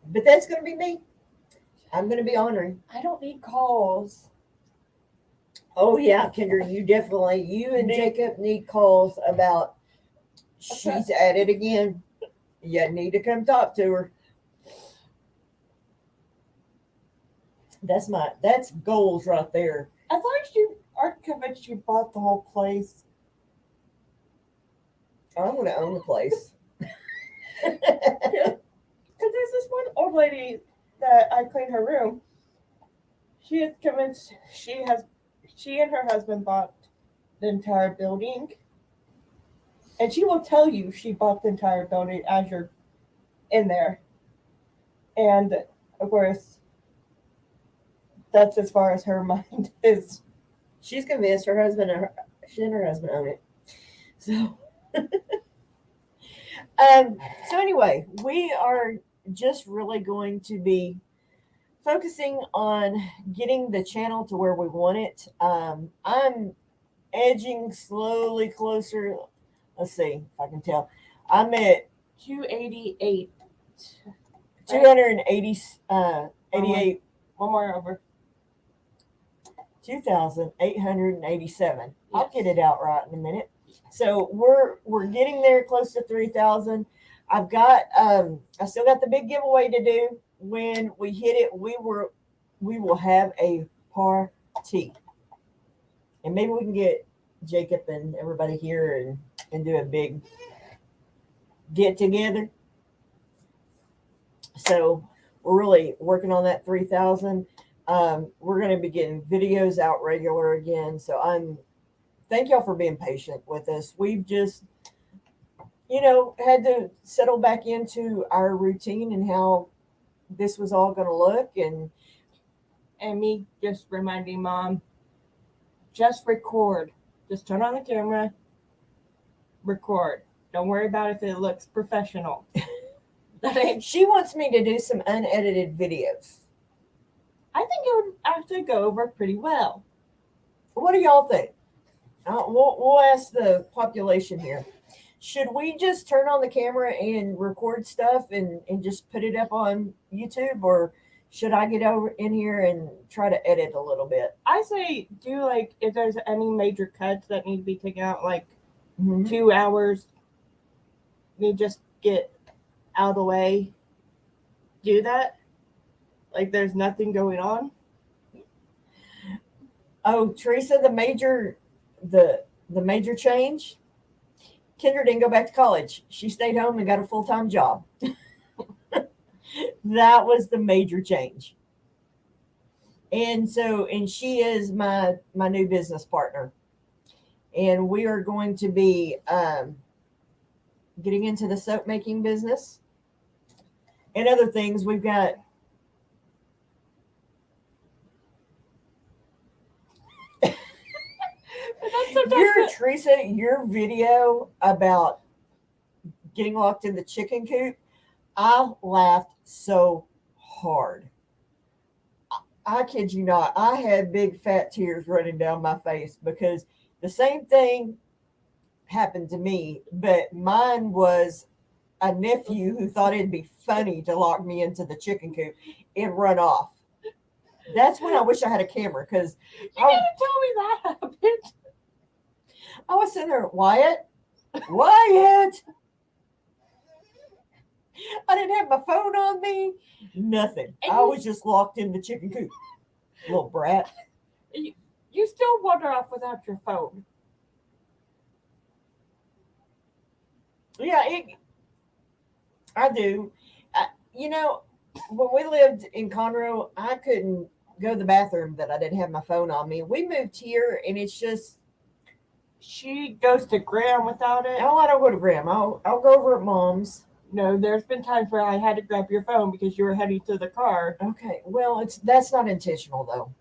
S1: But that's going to be me. I'm going to be honoring.
S2: I don't need calls.
S1: Oh yeah, Kendra, you and Jacob need calls about she's at it again. You need to come talk to her. That's goals right there.
S2: As long as you aren't convinced you bought the whole place.
S1: I'm gonna own the place.
S2: Because there's this one old lady that I clean her room. She is convinced she and her husband bought the entire building. And she will tell you she bought the entire building as you're in there. And of course, that's as far as her mind is.
S1: She's convinced she and her husband own it. So, so anyway, we are just really going to be focusing on getting the channel to where we want it. I'm edging slowly closer. Let's see if I can tell. I'm at
S2: 288.
S1: 280, 88,
S2: One more over.
S1: 2,887. I'll
S2: Yes.
S1: get it out right in a minute. So we're getting there close to 3,000. I've got I still got the big giveaway to do. When we hit it, we will have a party. And maybe we can get Jacob and everybody here and do a big get together. So we're really working on that 3,000. We're going to be getting videos out regular again. So thank y'all for being patient with us. We've just, had to settle back into our routine and how this was all going to look.
S2: And me just reminding Mom, just record. Just turn on the camera, record. Don't worry about if it looks professional.
S1: She wants me to do some unedited videos.
S2: I think it would actually go over pretty well.
S1: What do y'all think? We'll ask the population here. Should we just turn on the camera and record stuff and just put it up on YouTube, or should I get over in here and try to edit a little bit?
S2: I say do like if there's any major cuts that need to be taken out, like
S1: Mhm.
S2: 2 hours, you just get out of the way. Do that. Like there's nothing going on.
S1: Oh, Teresa, the major change. Kendra didn't go back to college. She stayed home and got a full-time job. That was the major change. And she is my new business partner. And we are going to be getting into the soap making business and other things. We've got your video about getting locked in the chicken coop. I laughed so hard. I kid you not. I had big fat tears running down my face because the same thing happened to me, but mine was a nephew who thought it'd be funny to lock me into the chicken coop and run off. That's when I wish I had a camera, because
S2: you didn't tell me that happened.
S1: I was sitting there, Wyatt. I didn't have my phone on me. Nothing.
S2: And
S1: I was just locked in the chicken coop. Little brat.
S2: You still wander off without your phone.
S1: Yeah, I do. When we lived in Conroe, I couldn't go to the bathroom that I didn't have my phone on me. We moved here, and it's just.
S2: She goes to Graham without it.
S1: Oh, I don't go to Graham. I'll go over at Mom's.
S2: No, there's been times where I had to grab your phone because you were heading to the car.
S1: Okay, well, that's not intentional though.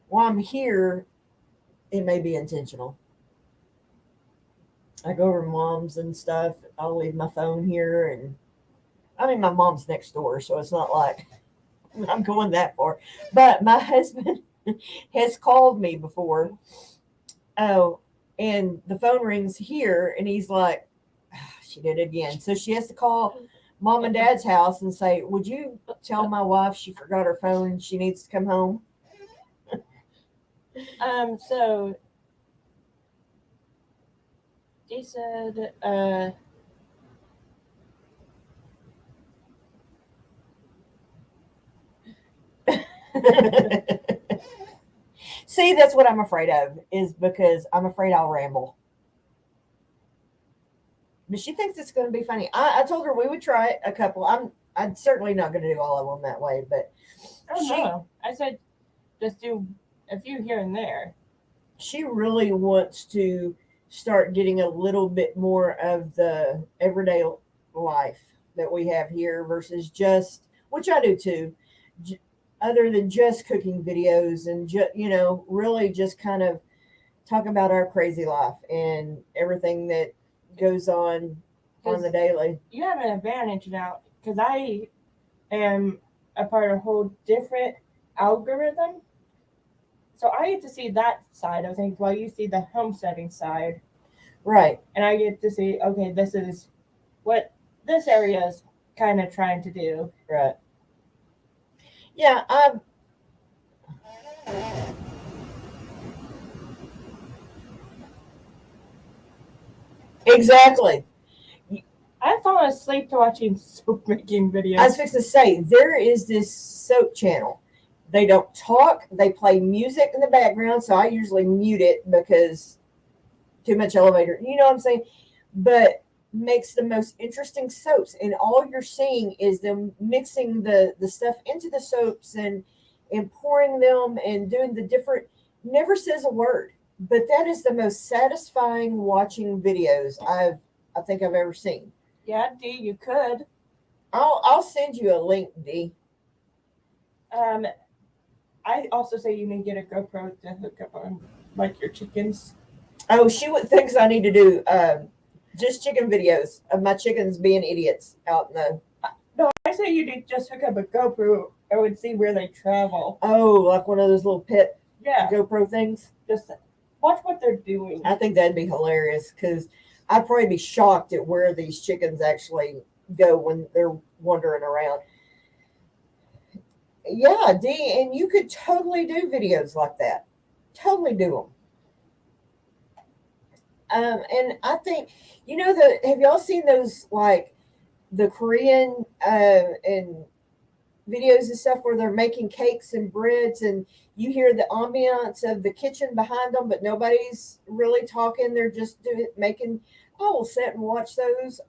S1: While I'm here, it may be intentional. I go over to Mom's and stuff. I'll leave my phone here, and my mom's next door, so it's not like I'm going that far. But my husband has called me before. Oh, and the phone rings here, and he's like, she did it again. So she has to call Mom and Dad's house and say, would you tell my wife she forgot her phone and she needs to come home?
S2: So they said,
S1: See, that's what I'm afraid of, is because I'm afraid I'll ramble. But she thinks it's going to be funny. I told her we would try a couple. I'm certainly not going to do all of them that way, but
S2: Oh
S1: she
S2: no. I said just do a few here and there.
S1: she really wants to start getting a little bit more of the everyday life that we have here versus just, which I do too, j- other than just cooking videos and really just kind of talk about our crazy life and everything that goes on the
S2: Because
S1: daily.
S2: you have an advantage now. Because I am a part of a whole different algorithm. So I get to see that side of things while you see the homesteading side.
S1: Right,
S2: And I get to see, okay, this is what this area is kind of trying to do.
S1: right. Yeah, I exactly.
S2: I've fallen asleep to watching soap making videos.
S1: I was fixing to say, there is this soap channel. They don't talk, they play music in the background, so I usually mute it because too much elevator. You know what I'm saying? But makes the most interesting soaps, and all you're seeing is them mixing the stuff into the soaps and pouring them and doing the different. Never says a word, but that is the most satisfying watching videos I think I've ever seen.
S2: Yeah, D, you could.
S1: I'll send you a link, D.
S2: Um, I also say you need to get a GoPro to hook up on like your chickens.
S1: Oh, she would thinks I need to do just chicken videos of my chickens being idiots out in the.
S2: No, I say you need to just hook up a GoPro. I would see where they travel.
S1: Oh, like one of those little pet
S2: Yeah,
S1: GoPro things.
S2: just watch what they're doing.
S1: I think that'd be hilarious because I'd probably be shocked at where these chickens actually go when they're wandering around. Yeah, D, and you could totally do videos like that. Totally do them. And I think the have y'all seen those like the Korean and videos and stuff where they're making cakes and breads and you hear the ambiance of the kitchen behind them, but nobody's really talking. They're just making. I will sit and watch those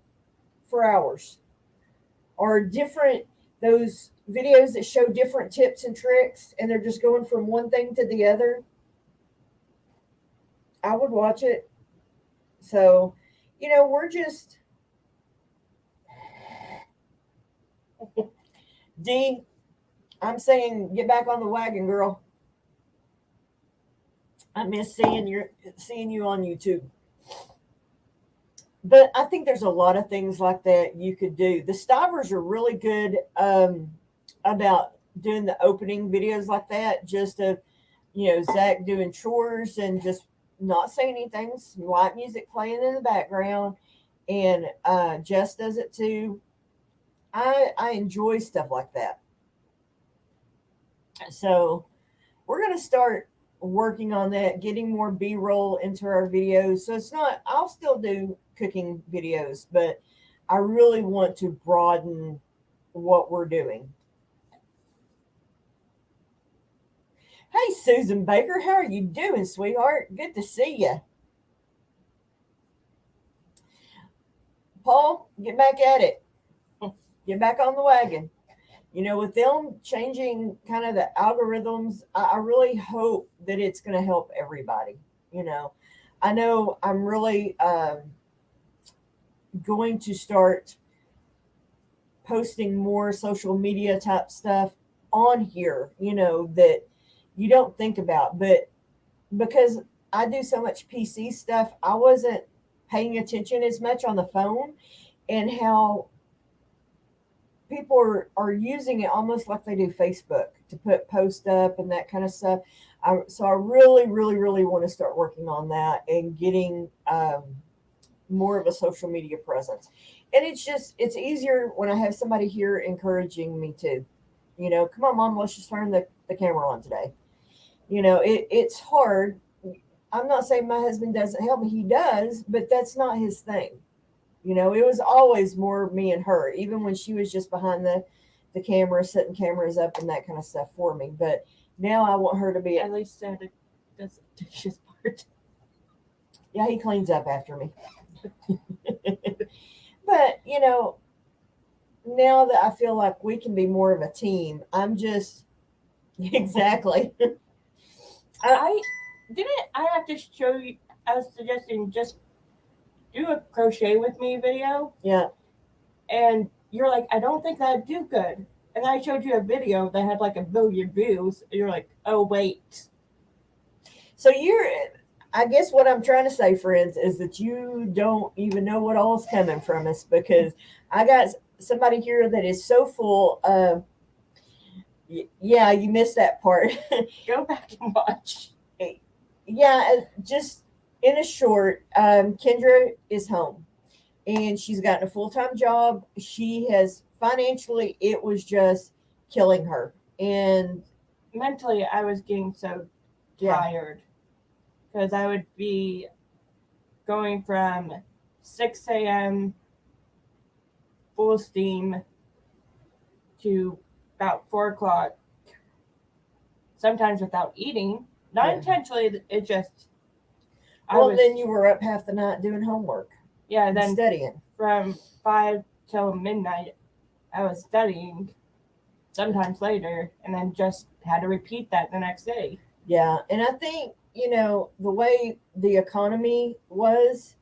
S1: for hours. Or different those videos that show different tips and tricks, and they're just going from one thing to the other. I would watch it. So, we're just D. I'm saying get back on the wagon, girl. I miss seeing you on YouTube. But I think there's a lot of things like that you could do. The Stivers are really good about doing the opening videos like that. Just of Zach doing chores and just not saying anything, some light music playing in the background, and Jess does it too. I enjoy stuff like that. So we're gonna start working on that, getting more B-roll into our videos. So it's not. I'll still do cooking videos, but I really want to broaden what we're doing. Hey, Susan Baker, how are you doing, sweetheart? Good to see you. Paul, get back at it. Get back on the wagon. With them changing kind of the algorithms, I really hope that it's going to help everybody. I know I'm really going to start posting more social media type stuff on here, that you don't think about. But because I do so much PC stuff, I wasn't paying attention as much on the phone and how people are using it almost like they do Facebook to put post up and that kind of stuff. So I really, really, really want to start working on that and getting more of a social media presence. And it's easier when I have somebody here encouraging me to, come on, mom, let's just turn the camera on today. It's hard. I'm not saying my husband doesn't help me. He does, but that's not his thing. It was always more me and her, even when she was just behind the the camera, setting cameras up and that kind of stuff for me. But now I want her to be,
S2: At least Santa does the dishes part.
S1: yeah, he cleans up after me. But, you know, now that I feel like we can be more of a team, I'm just, exactly.
S2: I have to show you. I was suggesting just do a crochet with me video,
S1: Yeah.
S2: and you're like, I don't think that'd do good. And I showed you a video that had like 1 billion views, and you're like, oh wait.
S1: So I guess what I'm trying to say, friends, is that you don't even know what all's coming from us, because I got somebody here that is so full of, yeah, you missed that part.
S2: Go back and watch.
S1: Yeah, just in a short, Kendra is home and she's gotten a full-time job. She has financially, it was just killing her. And
S2: Mentally, I was getting so
S1: yeah,
S2: tired because I would be going from 6 a.m. full steam to about 4 o'clock, sometimes without eating. Not
S1: Yeah.
S2: intentionally, it just.
S1: then you were up half the night doing homework
S2: Yeah,
S1: and
S2: then
S1: studying.
S2: from 5 till midnight, I was studying, sometimes later, and then just had to repeat that the next day.
S1: Yeah, and I think, you know, the way the economy was,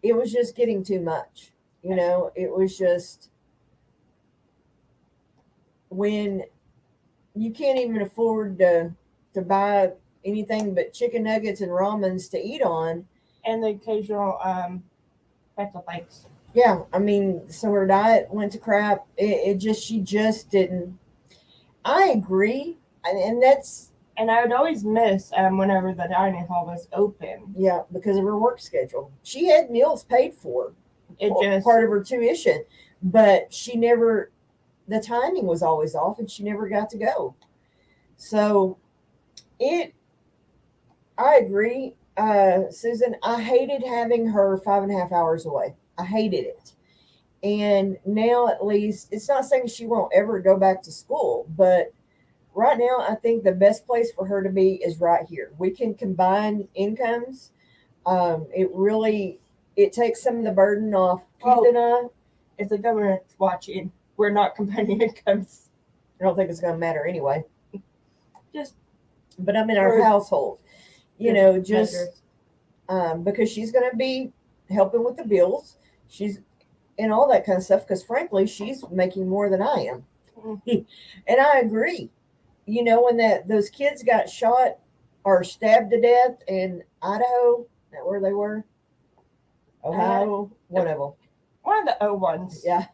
S1: it was just getting too much. You know, it was just when you can't even afford to buy anything but chicken nuggets and ramens to eat on.
S2: And the occasional pretzel bites.
S1: Yeah, I mean, so her diet went to crap. She just didn't. I agree, and that's,
S2: And I would always miss whenever the dining hall was open.
S1: yeah, because of her work schedule. She had meals paid for,
S2: It just
S1: part of her tuition, but she never, the timing was always off and she never got to go. So I agree, Susan. I hated having her 5.5 hours away. I hated it. And now at least, it's not saying she won't ever go back to school, but right now I think the best place for her to be is right here. We can combine incomes. It takes some of the burden off Keith and I.
S2: if the government's watching, we're not combining incomes.
S1: I don't think it's going to matter anyway.
S2: Just,
S1: but I'm in our
S2: We're-
S1: household, you know, just
S2: measures.
S1: because she's going to be helping with the bills. She's and all that kind of stuff. Because frankly, she's making more than I am, and I agree. You know, when those kids got shot or stabbed to death in Idaho, is that where they were? Ohio, one of them.
S2: One of the O ones.
S1: Yeah.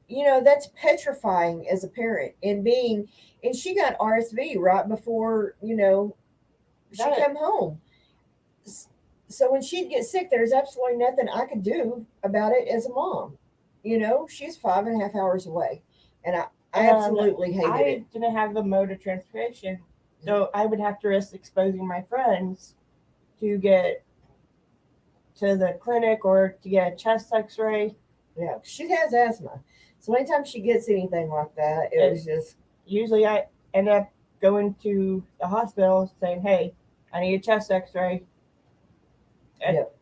S1: You know, that's petrifying as a parent, and she got RSV right before, you know, she
S2: Right.
S1: come home. So when she'd get sick, there's absolutely nothing I could do about it as a mom. You know, she's 5.5 hours away, and I absolutely hated
S2: I
S1: it.
S2: didn't have the mode of transportation, so I would have to risk exposing my friends to get to the clinic or to get a chest x-ray.
S1: Yeah, she has asthma, so anytime she gets anything like that, it was just,
S2: Usually I end up going to the hospital saying, hey, I need a chest x-ray. And
S1: Yep.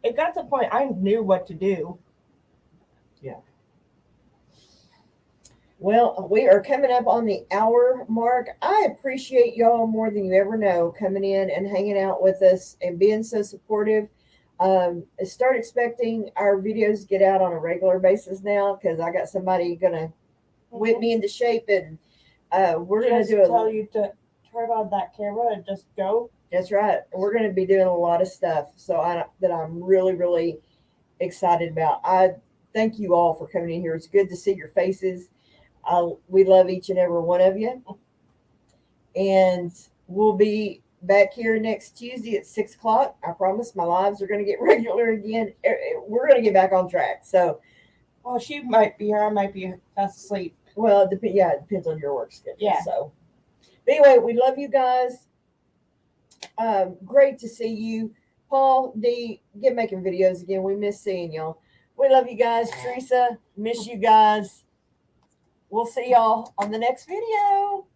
S2: It got to the point I knew what to do.
S1: Well, we are coming up on the hour mark. I appreciate y'all more than you ever know coming in and hanging out with us and being so supportive. Start expecting our videos to get out on a regular basis now, because I got somebody gonna whip me into shape, and we're gonna
S2: Just
S1: do
S2: tell you to turn on that camera and just go.
S1: That's right. We're going to be doing a lot of stuff. So I'm really, really excited about. I thank you all for coming in here. It's good to see your faces. We love each and every one of you. And we'll be back here next Tuesday at 6 o'clock. I promise my lives are going to get regular again. We're going to get back on track. So,
S2: Well, she might be here. I might be fast asleep.
S1: well, it depends on your work schedule.
S2: Yeah.
S1: So, but anyway, we love you guys. Great to see you. Paul D, get making videos again. We miss seeing y'all. We love you guys. Teresa, miss you guys. we'll see y'all on the next video.